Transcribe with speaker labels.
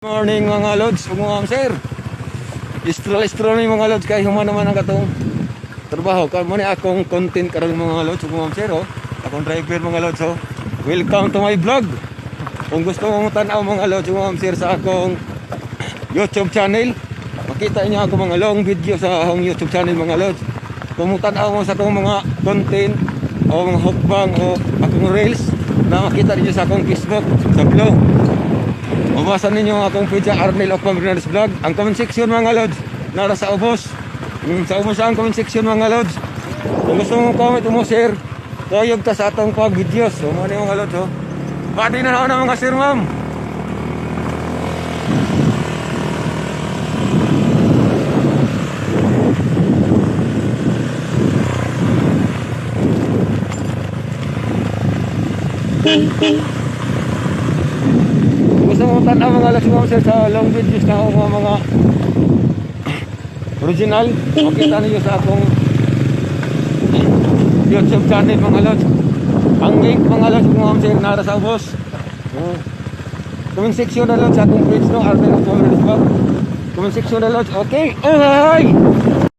Speaker 1: Morning mga lods, mga sir. Istral ni mga lods kay human naman ang katong trabaho. Kamo ni akong content karon mga lods, mga sir oh. Akong driver mga lods oh. Welcome to my vlog. Kung gusto mo tan-aw mga lods, mga sir sa akong YouTube channel, makita niyo ako mga long video sa akong YouTube channel mga lods. Kung tan-aw mo sa akong mga content o mga hukbang o akong reels na makita niyo sa akong Facebook, sa blog. Mabasa ninyo ang akong page Arnel of Pambrinas Vlog. Ang comment section mga lods, nara sa ubos. Sa ubos ang comment section mga lods. Kung gusto mong comment mo share, tuyog ta sa atong pag videos. So mo ni mga lods oh. Pwede na na mga sir ma'am. Gusto mo tanaw mga lods mga sir sa long videos na ako mga original, makita niyo sa akong YouTube channel mga lods. Ang link mga lods mga sir nara sa ubos. Comment section na lods sa akong page no, Arnel of Pambrinas Vlog. Comment section na lods. Okay, alright.